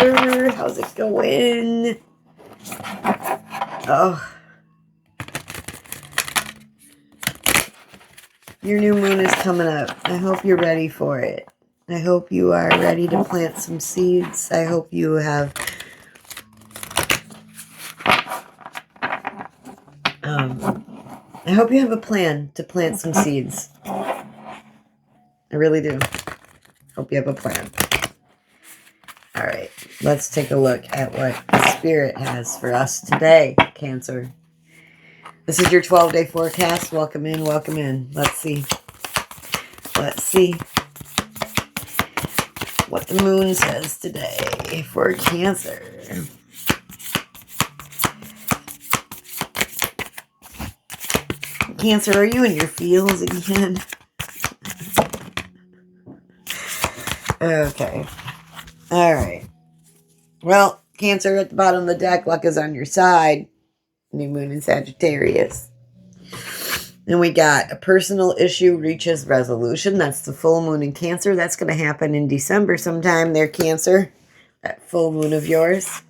Cancer. How's it going? Oh. Your new moon is coming up. I hope you're ready for it. I hope you are ready to plant some seeds. I hope you have I hope you have a plan to plant some seeds. I really do. Hope you have a plan. All right, let's take a look at what Spirit has for us today, Cancer. This is your 12-day forecast. Welcome in, welcome in. Let's see. Let's see what the moon says today for Cancer. Cancer, are you in your feels again? Okay. All right. Well, Cancer, at the bottom of the deck, luck is on your side. New moon in Sagittarius. And we got a personal issue reaches resolution. That's the full moon in Cancer. That's going to happen in December sometime there, Cancer. That full moon of yours.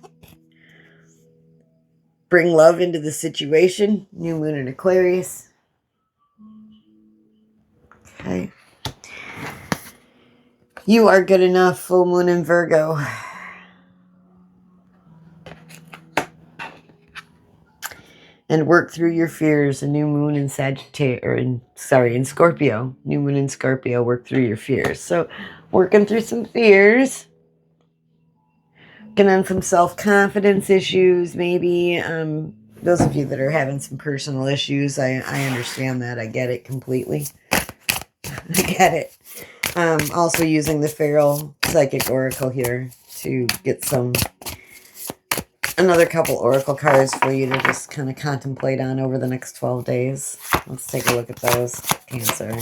Bring love into the situation. New moon in Aquarius. Okay. You are good enough, full moon in Virgo. And work through your fears. A new moon in in Scorpio. New moon in Scorpio. Work through your fears. So, working through some fears. Working on some self-confidence issues, maybe. Those of you that are having some personal issues, I understand that. I get it completely. I get it. Also using the Feral Psychic Oracle here to get another couple oracle cards for you to just kind of contemplate on over the next 12 days. Let's take a look at those, Cancer.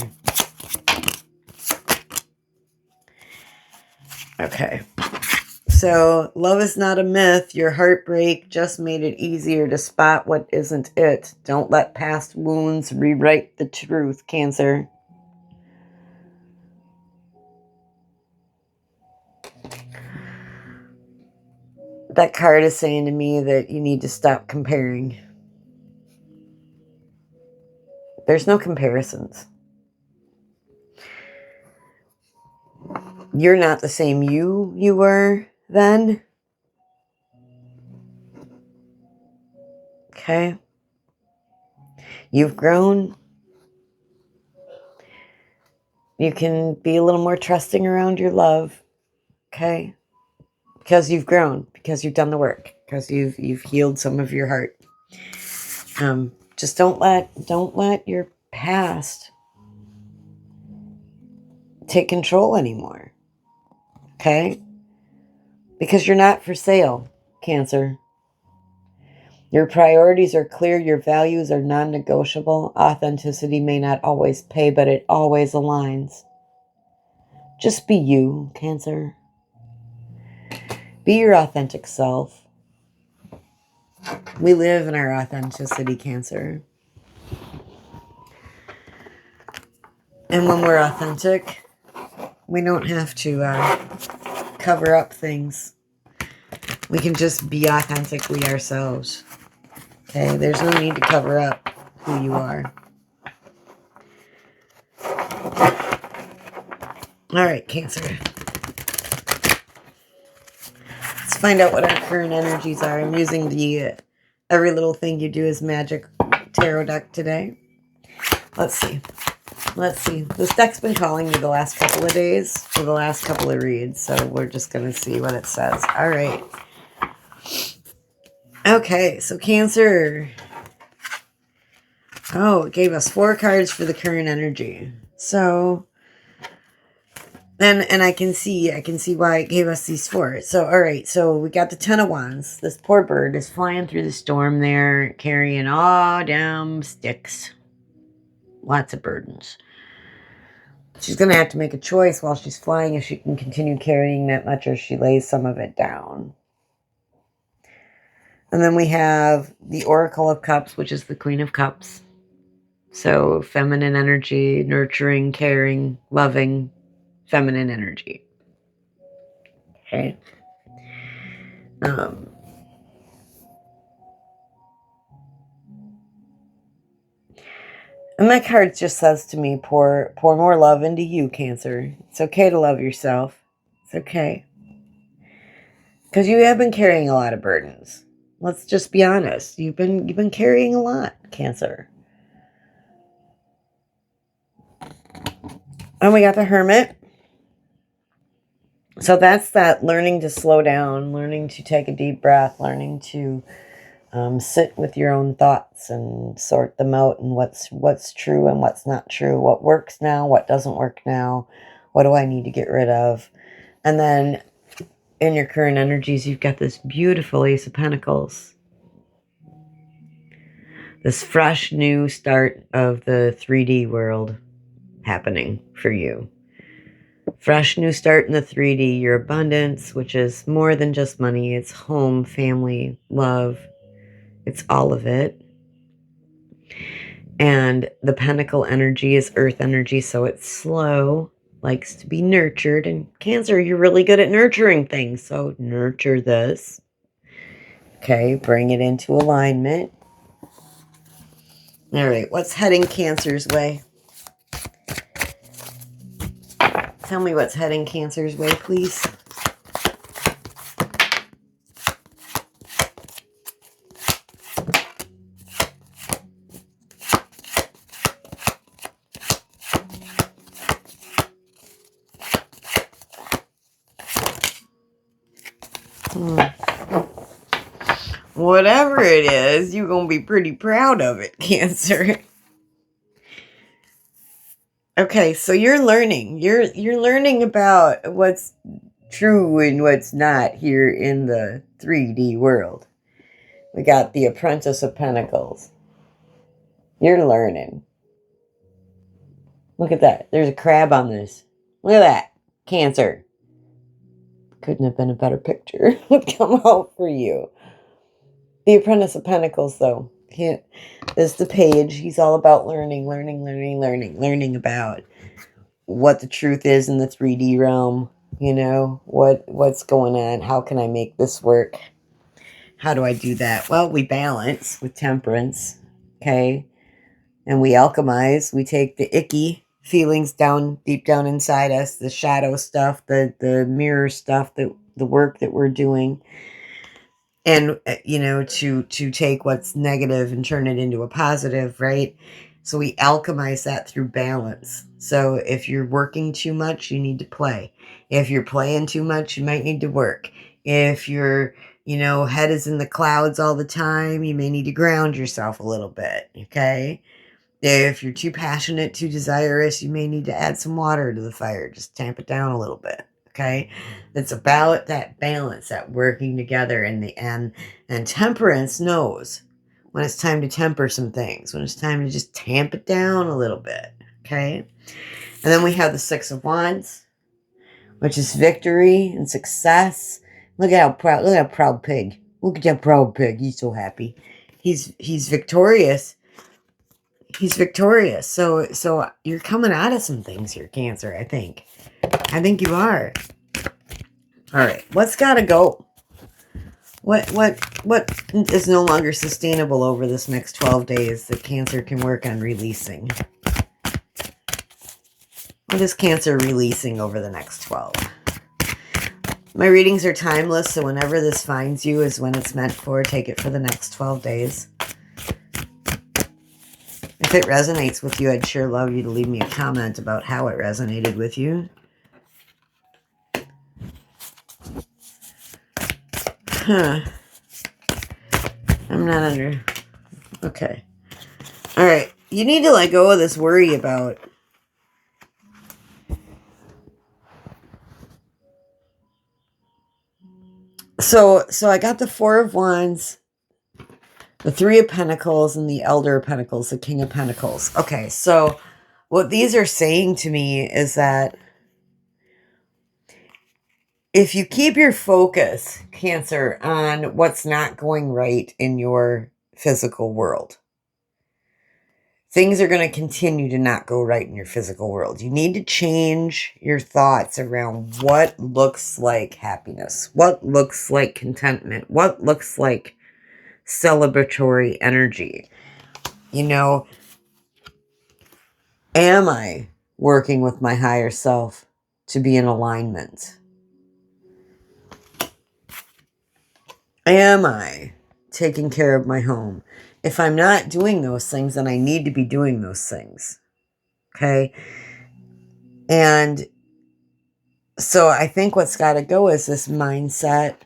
Okay. So, love is not a myth. Your heartbreak just made it easier to spot what isn't it. Don't let past wounds rewrite the truth, Cancer. That card is saying to me that you need to stop comparing. There's no comparisons. You're not the same you were then. Okay? You've grown. You can be a little more trusting around your love. Okay? Because you've grown. Because you've done the work. Because you've healed some of your heart. Just don't let your past take control anymore. Okay? Because you're not for sale, Cancer. Your priorities are clear. Your values are non-negotiable. Authenticity may not always pay, but it always aligns. Just be you, Cancer. Be your authentic self. We live in our authenticity, Cancer. And when we're authentic, we don't have to cover up things. We can just be authentically ourselves. Okay, there's no need to cover up who you are. All right, Cancer. Let's find out what our current energies are. I'm using the Every Little Thing You Do Is Magic tarot deck today. Let's see. Let's see. This deck's been calling me the last couple of days for the last couple of reads, so we're just going to see what it says. All right. Okay, so Cancer. Oh, it gave us 4 cards for the current energy. So, and I can see why it gave us these 4. So, all right, so we got the 10 of Wands. This poor bird is flying through the storm there, carrying all damn sticks. Lots of burdens. She's going to have to make a choice while she's flying if she can continue carrying that much or she lays some of it down. And then we have the Oracle of Cups, which is the Queen of Cups. So feminine energy, nurturing, caring, loving, feminine energy. Okay. Um, and that card just says to me, pour more love into you, Cancer. It's okay to love yourself. It's okay. Because you have been carrying a lot of burdens. Let's just be honest. You've been carrying a lot, Cancer. And we got the Hermit. So that's that learning to slow down, learning to take a deep breath, learning to sit with your own thoughts and sort them out, and what's true and what's not true, what works now, what doesn't work now, what do I need to get rid of. And then in your current energies, you've got this beautiful Ace of Pentacles, this fresh new start of the 3D world happening for you. Fresh new start in the 3D, your abundance, which is more than just money. It's home, family, love. It's all of it. And the pentacle energy is earth energy, so it's slow, likes to be nurtured. And Cancer, you're really good at nurturing things, so nurture this. Okay, bring it into alignment. All right, what's heading Cancer's way? Tell me what's heading Cancer's way, please. Whatever it is, you're going to be pretty proud of it, Cancer. Okay, so you're learning. You're learning about what's true and what's not here in the 3D world. We got the Apprentice of Pentacles. You're learning. Look at that. There's a crab on this. Look at that. Cancer. Couldn't have been a better picture. Come out for you. The Apprentice of Pentacles, though. This is the page. He's all about learning about what the truth is in the 3D realm. You know, what's going on? How can I make this work? How do I do that? Well, we balance with temperance, okay? And we alchemize. We take the icky feelings down, deep down inside us, the shadow stuff, the mirror stuff, the work that we're doing. And, you know, to take what's negative and turn it into a positive, right? So we alchemize that through balance. So if you're working too much, you need to play. If you're playing too much, you might need to work. If your, you know, head is in the clouds all the time, you may need to ground yourself a little bit, okay? If you're too passionate, too desirous, you may need to add some water to the fire. Just tamp it down a little bit. Okay. It's about that balance, that working together in the end. And temperance knows when it's time to temper some things, when it's time to just tamp it down a little bit. Okay. And then we have the Six of Wands, which is victory and success. Look at how proud pig. Look at that proud pig. He's so happy. He's victorious. He's victorious. So you're coming out of some things here, Cancer, I think. I think you are. All right. What's got to go? What is no longer sustainable over this next 12 days that Cancer can work on releasing? What is Cancer releasing over the next 12? My readings are timeless, so whenever this finds you is when it's meant for. Take it for the next 12 days. If it resonates with you, I'd sure love you to leave me a comment about how it resonated with you. Huh. I'm not under... Okay. All right. You need to let go of this worry about... So I got the Four of Wands, the Three of Pentacles, and the Elder of Pentacles, the King of Pentacles. Okay, so what these are saying to me is that if you keep your focus, Cancer, on what's not going right in your physical world, things are going to continue to not go right in your physical world. You need to change your thoughts around what looks like happiness, what looks like contentment, what looks like celebratory energy. You know, am I working with my higher self to be in alignment? Am I taking care of my home? If I'm not doing those things, then I need to be doing those things. Okay. And so I think what's got to go is this mindset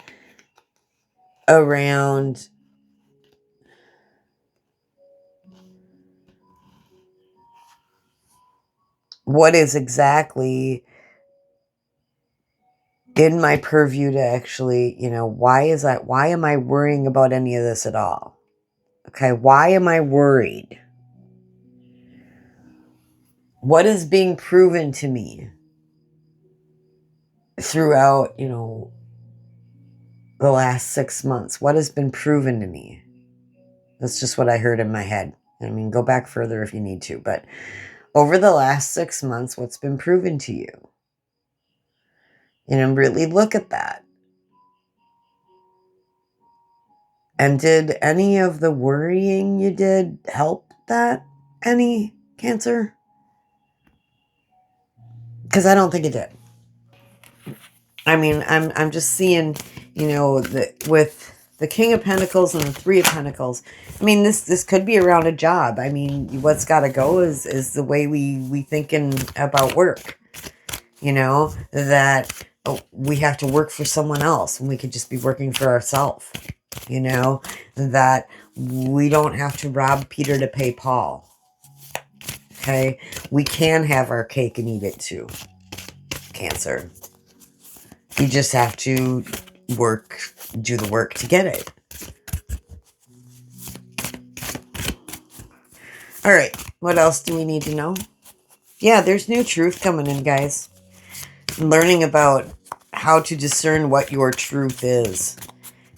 around what is exactly in my purview to actually, why am I worrying about any of this at all? Okay. Why am I worried? What is being proven to me throughout, the last 6 months? What has been proven to me? That's just what I heard in my head. I mean, go back further if you need to, but over the last 6 months, what's been proven to you? Really look at that. And did any of the worrying you did help that any, Cancer? Because I don't think it did. I mean, I'm just seeing, with the King of Pentacles and the Three of Pentacles. I mean, this could be around a job. I mean, what's got to go is the way we thinking about work. That we have to work for someone else and we could just be working for ourselves. That we don't have to rob Peter to pay Paul. Okay? We can have our cake and eat it too, Cancer. You just have to do the work to get it. All right, what else do we need to know? Yeah, there's new truth coming in, guys. Learning about how to discern what your truth is.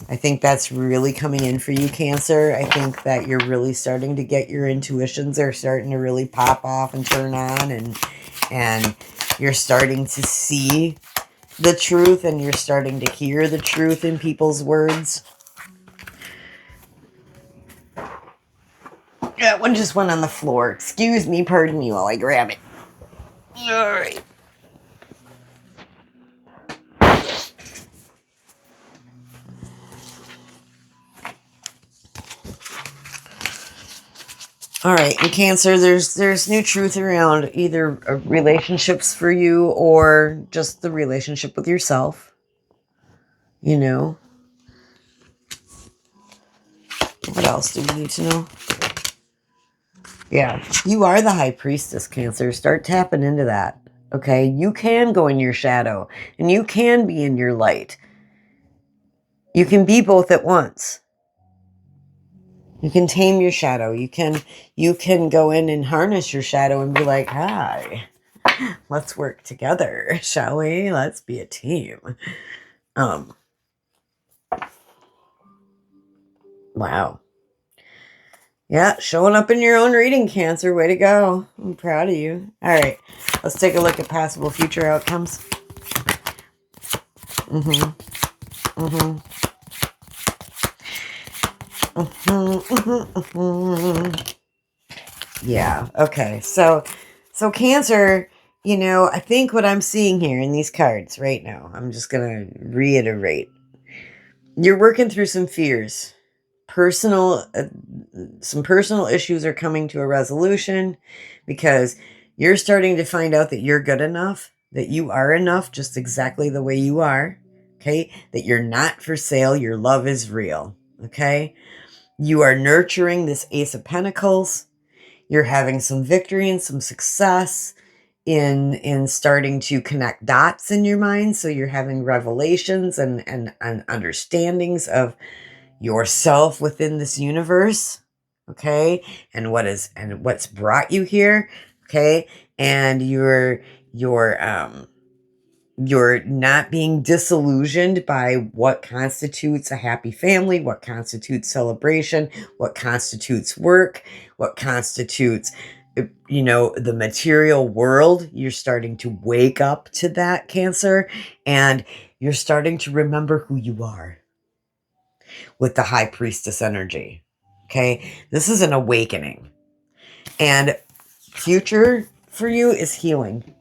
I think that's really coming in for you, Cancer. I think that you're really starting to get your intuitions are starting to really pop off and turn on, and you're starting to see the truth, and you're starting to hear the truth in people's words. That one just went on the floor. Excuse me, pardon me while I grab it. All right. All right, in Cancer, there's new truth around either relationships for you or just the relationship with yourself. What else do we need to know? Yeah, you are the High Priestess, Cancer. Start tapping into that. Okay, you can go in your shadow and you can be in your light. You can be both at once. You can tame your shadow. You can go in and harness your shadow and be like, hi, let's work together, shall we? Let's be a team. Wow. Yeah, showing up in your own reading, Cancer. Way to go. I'm proud of you. All right, let's take a look at possible future outcomes. Yeah, okay. So Cancer, I think what I'm seeing here in these cards right now, I'm just going to reiterate. You're working through some fears. Some personal issues are coming to a resolution because you're starting to find out that you're good enough, that you are enough just exactly the way you are, okay? That you're not for sale, your love is real, okay? You are nurturing this Ace of Pentacles. You're having some victory and some success in starting to connect dots in your mind. So you're having revelations and understandings of yourself within this universe, okay? And what's brought you here, okay? And you're You're not being disillusioned by what constitutes a happy family, what constitutes celebration, what constitutes work, what constitutes, the material world. You're starting to wake up to that, Cancer, and you're starting to remember who you are with the High Priestess energy. Okay? This is an awakening. And future for you is healing.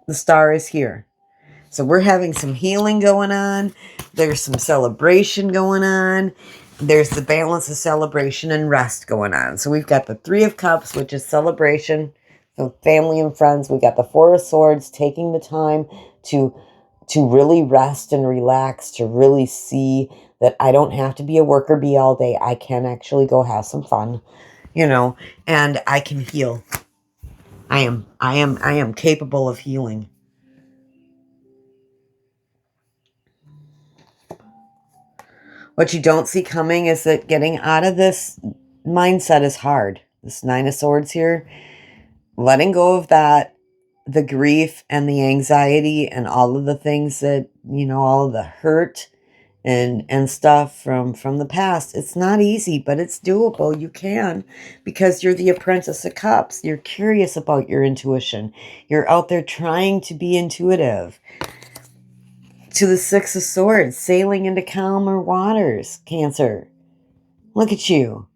The star is here. So we're having some healing going on. There's some celebration going on. There's the balance of celebration and rest going on. So we've got the Three of Cups, which is celebration, so family and friends. We got the Four of Swords, taking the time to really rest and relax, to really see that I don't have to be a worker bee all day. I can actually go have some fun, and I can heal. I am capable of healing. What you don't see coming is that getting out of this mindset is hard. This Nine of Swords here, letting go of that, the grief and the anxiety and all of the things that, all of the hurt and stuff from the past. It's not easy, but it's doable. You can, because you're the Apprentice of Cups. You're curious about your intuition. You're out there trying to be intuitive. To the Six of Swords, sailing into calmer waters, Cancer. Look at you.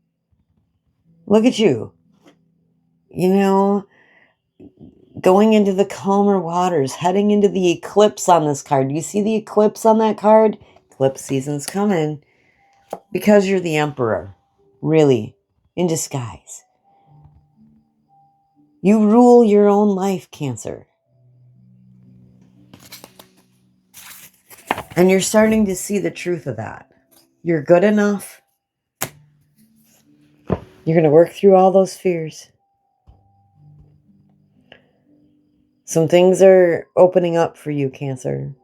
Look at you. Going into the calmer waters, heading into the eclipse on this card. Do you see the eclipse on that card? Eclipse season's coming. Because you're the Emperor. Really. In disguise. You rule your own life, Cancer. And you're starting to see the truth of that. You're good enough. You're going to work through all those fears. Some things are opening up for you, Cancer.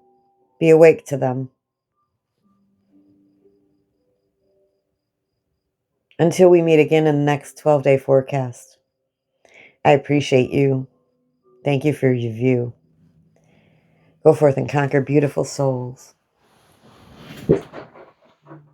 Be awake to them. Until we meet again in the next 12-day forecast. I appreciate you. Thank you for your view. Go forth and conquer, beautiful souls.